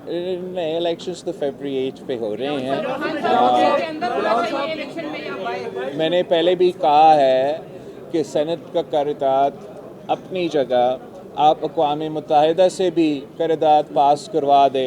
नए इलेक्शंस तो फरवरी 8 पे हो रहे हैं। मैंने पहले भी कहा है कि सेनेट का करारदाद अपनी जगह आप अक़वाम मुत्तहिदा से भी करारदाद पास करवा दे।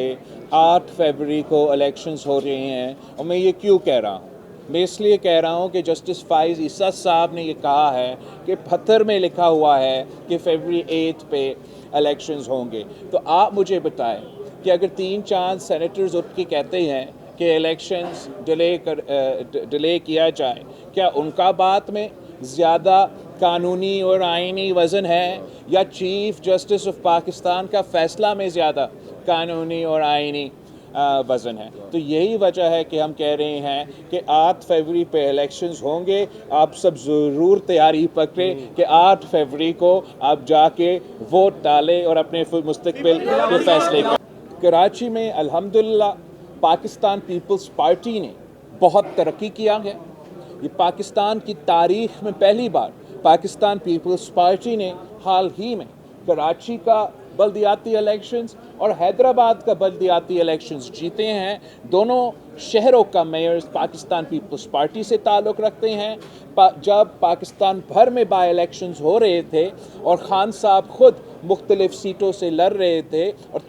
8 फरवरी को इलेक्शंस हो रहे हैं और मैं ये क्यों कह रहा हूँ? मैं इसलिए कह रहा हूँ कि जस्टिस फाइज़ ईसा साहब ने ये कहा है कि पत्थर में लिखा हुआ है कि फरवरी 8 पे इलेक्शंस होंगे। तो आप मुझे बताएं कि अगर 3-4 सेनेटर्स उठ के कहते हैं कि इलेक्शंस डिले किया जाए, क्या उनका बात में ज़्यादा कानूनी और आइनी वज़न है या चीफ़ जस्टिस ऑफ पाकिस्तान का फ़ैसला में ज़्यादा कानूनी और आइनी वज़न है? तो यही वजह है कि हम कह रहे हैं कि 8 फरवरी पे इलेक्शंस होंगे। आप सब ज़रूर तैयारी पकड़ें कि 8 फरवरी को आप जाके वोट डालें और अपने मुस्तकबिल के फ़ैसले करें। कराची में अल्हम्दुलिल्लाह पाकिस्तान पीपल्स पार्टी ने बहुत तरक्की किया है। ये पाकिस्तान की तारीख़ में पहली बार पाकिस्तान पीपल्स पार्टी ने हाल ही में कराची का बल्दियाती इलेक्शंस और हैदराबाद का बल्दियाती इलेक्शंस जीते हैं। दोनों शहरों का मेयर्स पाकिस्तान पीपल्स पार्टी से ताल्लुक़ रखते हैं। जब पाकिस्तान भर में बाई इलेक्शंस हो रहे थे और ख़ान साहब ख़ुद मुख्तलिफ़ सीटों से लड़ रहे थे और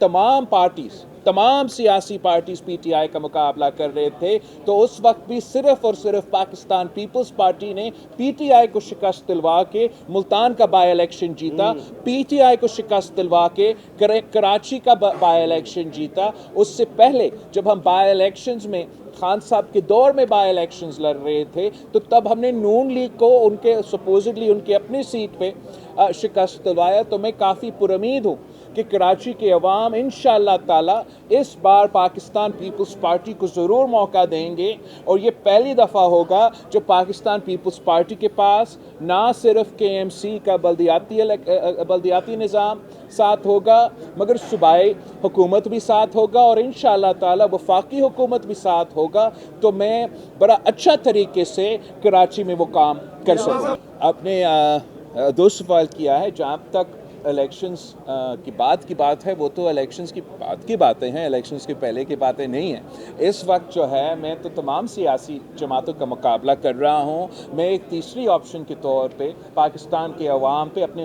तमाम सियासी पार्टीज़ PTI का मुकाबला कर रहे थे, तो उस वक्त भी सिर्फ़ और सिर्फ पाकिस्तान पीपल्स पार्टी ने PTI को शिकस्त दिलवा के मुल्तान का बाई इलेक्शन जीता, PTI को शिकस्त दिलवा के कराची का बाई इलेक्शन जीता। उससे पहले जब हम बाई इलेक्शंस में खान साहब के दौर में बाई इलेक्शंस लड़ रहे थे, तो तब हमने नून लीग को उनके सपोजिटली उनके अपनी सीट पे शिकस्त दिलवाया। तो मैं काफ़ी पुरुमीद हूँ कि कराची के अवाम इंशाअल्लाह ताला इस बार पाकिस्तान पीपल्स पार्टी को ज़रूर मौका देंगे और ये पहली दफ़ा होगा जब पाकिस्तान पीपल्स पार्टी के पास ना सिर्फ KMC का बल्दियाती निज़ाम साथ होगा, मगर सूबाई हुकूमत भी साथ होगा और इंशाअल्लाह ताला वफाकी हुकूमत भी साथ होगा। तो मैं बड़ा अच्छा तरीके से कराची में वो काम कर सकूँ। आपने 2 सवाल किया है। जहाँ तक इलेक्शंस की बात है, वो तो इलेक्शंस की बाद की बातें हैं, इलेक्शंस के पहले की बातें नहीं हैं। इस वक्त जो है मैं तो तमाम सियासी जमातों का मुकाबला कर रहा हूँ। मैं एक तीसरी ऑप्शन के तौर पे पाकिस्तान के अवाम पे अपने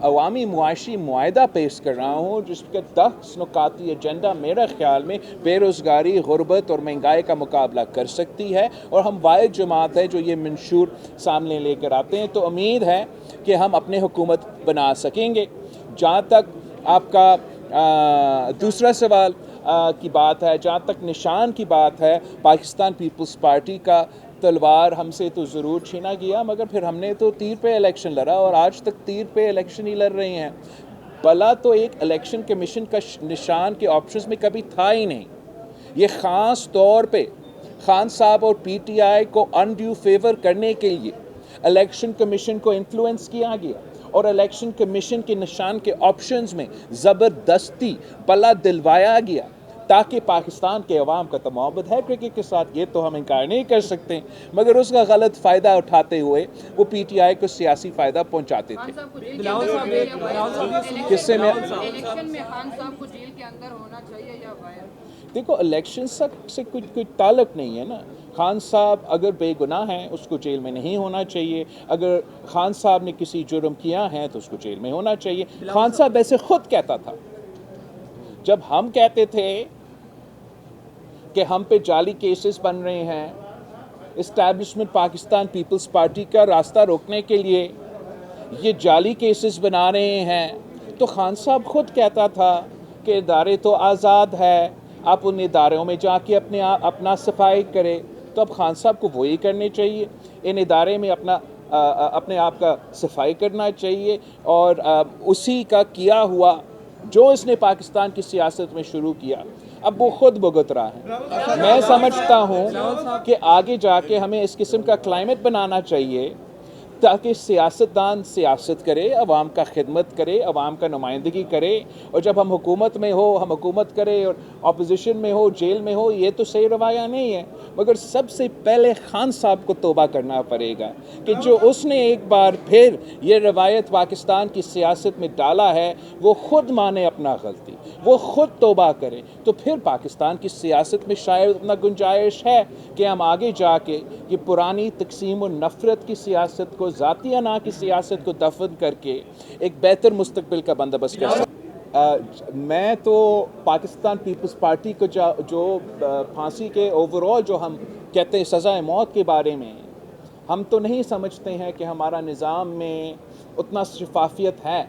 अवामी मुआशी मुआहदा पेश कर रहा हूँ, जिसके 10 नुकाती एजेंडा मेरे ख्याल में बेरोज़गारी, गुर्बत और महंगाई का मुकाबला कर सकती है और हम वाहिद जमात है जो ये मंशूर सामने लेकर आते हैं। तो उम्मीद है कि हम अपने हुकूमत बना सकेंगे। जहाँ तक आपका दूसरा सवाल की बात है, जहाँ तक निशान की बात है, पाकिस्तान पीपल्स पार्टी का तलवार हमसे तो ज़रूर छीना गया, मगर फिर हमने तो तीर पे इलेक्शन लड़ा और आज तक तीर पे इलेक्शन ही लड़ रहे हैं। भला तो एक इलेक्शन कमीशन का निशान के ऑप्शंस में कभी था ही नहीं। ये ख़ास तौर पे खान साहब और PTI को अनड्यू फेवर करने के लिए इलेक्शन कमीशन को इन्फ्लुएंस किया गया और इलेक्शन कमीशन के निशान के ऑप्शंस में ज़बरदस्ती पला दिलवाया गया ताकि पाकिस्तान के अवाम का तो मोहब्बत है क्रिकेट के साथ, ये तो हम इनकार नहीं कर सकते, मगर उसका गलत फ़ायदा उठाते हुए वो PTI को सियासी फ़ायदा पहुंचाते थे। किससे में इलेक्शन में खान साहब को जेल के अंदर होना चाहिए या बाहर? देखो, इलेक्शन से कोई ताल्लुक नहीं है ना। खान साहब अगर बेगुनाह हैं उसको जेल में नहीं होना चाहिए। अगर खान साहब ने किसी जुर्म किया है तो उसको जेल में होना चाहिए। खान साहब वैसे खुद कहता था, जब हम कहते थे कि हम पे जाली केसेस बन रहे हैं, इस्टेब्लिशमेंट पाकिस्तान पीपल्स पार्टी का रास्ता रोकने के लिए ये जाली केसेस बना रहे हैं, तो खान साहब खुद कहता था कि इदारे तो आज़ाद है, आप उन इदारों में जाके अपना सफाई करें। तो अब खान साहब को वही करनी चाहिए, इन इदारे में अपने आप का सफाई करना चाहिए और उसी का किया हुआ जो इसने पाकिस्तान की सियासत में शुरू किया अब वो खुद भुगत रहा है। मैं समझझता हूँ कि आगे जाके हमें इस किस्म का क्लाइमेट बनाना चाहिए ताकि सियासतदान सियासत करे, अवाम का खिदमत करे, अवाम का नुमाइंदगी करे। और जब हम हुकूमत में हो हम हुकूमत करें, और अपोजिशन में हो जेल में हो, ये तो सही रवाया नहीं है। मगर सबसे पहले खान साहब को तौबा करना पड़ेगा कि जो उसने एक बार फिर ये रवायत पाकिस्तान की सियासत में डाला है, वो ख़ुद माने अपना गलती, वो ख़ुद तौबा करे। तो फिर पाकिस्तान की सियासत में शायद उतना गुंजाइश है कि हम आगे जाके ये पुरानी तकसीम और नफ़रत की सियासत को, ज़ाती अना की सियासत को दफन करके एक बेहतर मुस्तकबिल का बंदोबस्त कर सकते। मैं तो पाकिस्तान पीपल्स पार्टी को जो फांसी के ओवरऑल जो हम कहते हैं सज़ाए मौत के बारे में, हम तो नहीं समझते हैं कि हमारा निज़ाम में उतना शफाफियत है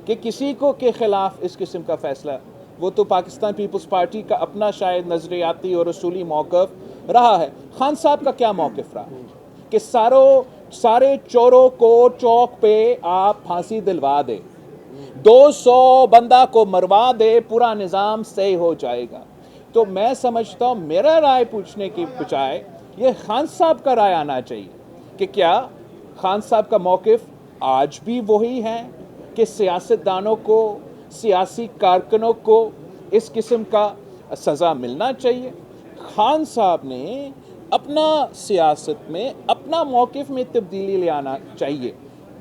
कि किसी को के ख़िलाफ़ इस किस्म का फ़ैसला। वो तो पाकिस्तान पीपल्स पार्टी का अपना शायद नज़रियाती और उसूली मौक़िफ़ रहा है। खान साहब का क्या मौक़िफ़ रहा कि सारे चोरों को चौक पे आप फांसी दिलवा दे, 200 बंदा को मरवा दे, पूरा निज़ाम सही हो जाएगा। तो मैं समझता हूँ मेरा राय पूछने की बजाय ये खान साहब का राय आना चाहिए कि क्या खान साहब का मौक़िफ़ आज भी वही है कि सियासतदानों को, सियासी कारकुनों को इस किस्म का सज़ा मिलना चाहिए। खान साहब ने अपना सियासत में अपना मौक़िफ़ में तब्दीली ले आना चाहिए।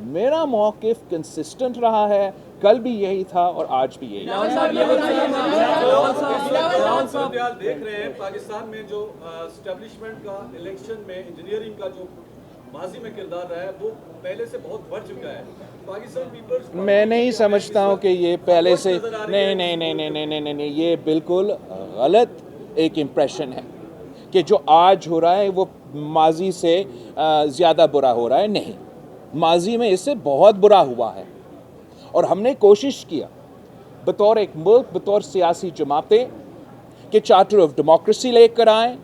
मेरा मौक़िफ़ कंसिस्टेंट रहा है, कल भी यही था और आज भी यही। देख रहे हैं पाकिस्तान में जो एस्टेब्लिशमेंट का इलेक्शन में इंजीनियरिंग का जो माजी में किरदार रहा है, वो पहले से बहुत बढ़ चुका है। पाकिस्तान पीपल्स, मैं नहीं समझता हूँ कि ये पहले से, नहीं, ये बिल्कुल गलत एक इम्प्रेशन है कि जो आज हो रहा है वो माजी से ज़्यादा बुरा हो रहा है। नहीं, माजी में इससे बहुत बुरा हुआ है और हमने कोशिश किया बतौर एक मुल्क, बतौर सियासी जमातें कि चार्टर ऑफ डेमोक्रेसी लेकर आएँ,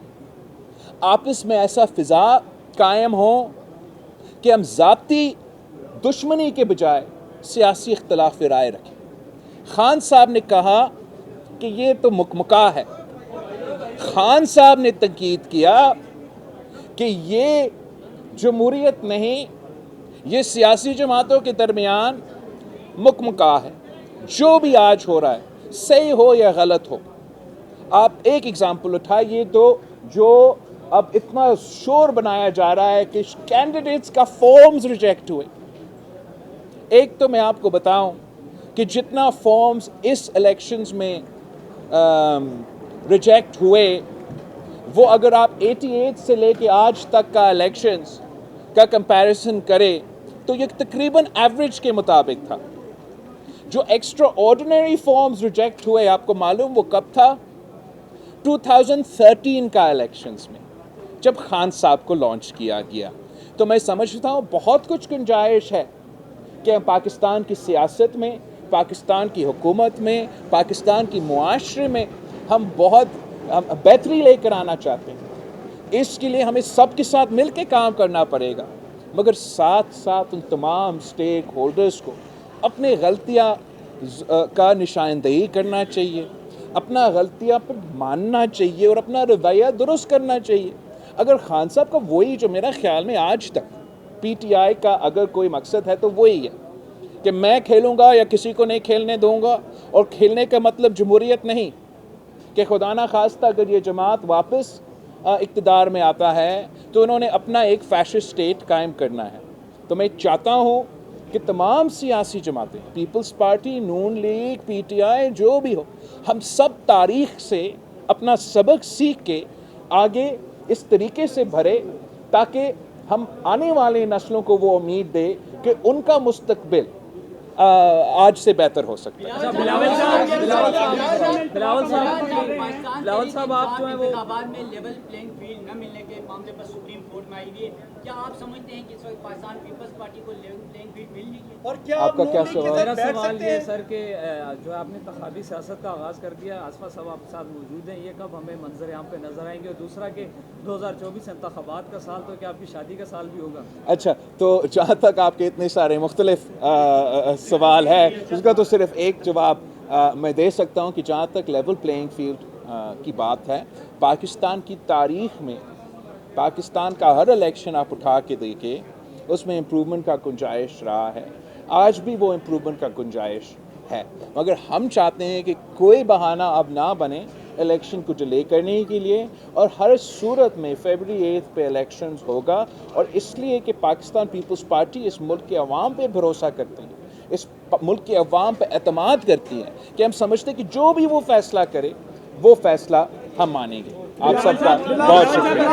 आपस में ऐसा फ़िज़ा कायम हो कि हम ज़ाती दुश्मनी के बजाय सियासी इख्तिलाफ राय रखें। खान साहब ने कहा कि ये तो मुकमका है। खान साहब ने तंकीद किया कि ये जमहूरियत नहीं, ये सियासी जमातों के दरमियान मुकमका है। जो भी आज हो रहा है, सही हो या गलत हो, आप एक एग्जाम्पल उठाइए तो जो अब इतना शोर बनाया जा रहा है कि कैंडिडेट्स का फॉर्म्स रिजेक्ट हुए। एक तो मैं आपको बताऊं कि जितना फॉर्म्स इस इलेक्शंस में रिजेक्ट हुए, वो अगर आप 88 से लेके आज तक का इलेक्शंस का कंपैरिजन करें तो ये तकरीबन एवरेज के मुताबिक था। जो एक्स्ट्रा ऑर्डिनरी फॉर्म्स रिजेक्ट हुए, आपको मालूम वो कब था? 2013 का इलेक्शंस में, जब खान साहब को लॉन्च किया गया। तो मैं समझता हूँ बहुत कुछ गुंजाइश है कि हम पाकिस्तान की सियासत में, पाकिस्तान की हुकूमत में, पाकिस्तान की मुआशरे में हम बहुत बेहतरी लेकर आना चाहते हैं। इसके लिए हमें सब के साथ मिल के काम करना पड़ेगा, मगर साथ साथ उन तमाम स्टेक होल्डर्स को अपने गलतियाँ का निशानदेही करना चाहिए, अपना गलतियाँ पर मानना चाहिए और अपना रवैया दुरुस्त करना चाहिए। अगर खान साहब का वही, जो मेरा ख्याल में आज तक पीटीआई का अगर कोई मकसद है तो वही है कि मैं खेलूँगा या किसी को नहीं खेलने दूँगा, और खेलने का मतलब जमहूरियत नहीं कि खुदा ना खास्ता अगर ये जमात वापस इक़्तिदार में आता है तो उन्होंने अपना एक फैशिस्ट स्टेट कायम करना है। तो मैं चाहता हूँ कि तमाम सियासी जमातें, पीपल्स पार्टी, नून लीग, पीटीआई, जो भी हो, हम सब तारीख़ से अपना सबक सीख के आगे इस तरीके से भरे ताकि हम आने वाली नस्लों को वो उम्मीद दे कि उनका मुस्तकबिल आज से बेहतर हो सकता है। बिलावल साहब, आप जो है वो इंतखाबात में लेवल प्लेइंग फील्ड न मिलने के मामले पर सुप्रीम कोर्ट में आई हुई है। क्या आप समझते हैं कि इस वक्त पाकिस्तान पीपल्स पार्टी को लेवल प्लेइंग फील्ड मिल रही है? और क्या आपका क्या सवाल? मेरा सवाल ये सर कि जो आपने इंतखाबी सियासत का आगाज़ कर दिया, आसफा साहब आपके साथ मौजूद हैं, ये कब हमें मंजर यहाँ पे नजर आएंगे? और दूसरा कि 2024 इंतखाबात का साल, तो क्या आपकी शादी का साल भी होगा? अच्छा, तो जहाँ तक आपके इतने सारे मुख्तलिफ सवाल है, उसका तो सिर्फ एक जवाब मैं दे सकता हूँ कि जहाँ तक लेवल प्लेइंग फील्ड की बात है, पाकिस्तान की तारीख़ में पाकिस्तान का हर इलेक्शन आप उठा के देखें उसमें इम्प्रूवमेंट का गुंजाइश रहा है, आज भी वो इम्प्रूवमेंट का गुंजाइश है। मगर हम चाहते हैं कि कोई बहाना अब ना बने इलेक्शन को डिले करने के लिए, और हर सूरत में फरवरी 8 पे इलेक्शंस होगा। और इसलिए कि पाकिस्तान पीपल्स पार्टी इस मुल्क के अवाम पे भरोसा करती है, इस मुल्क के अवाम पे एतमाद करती है कि हम समझते हैं कि जो भी वो फैसला करे वो फैसला हम मानेंगे। आप सबका बहुत शुक्रिया।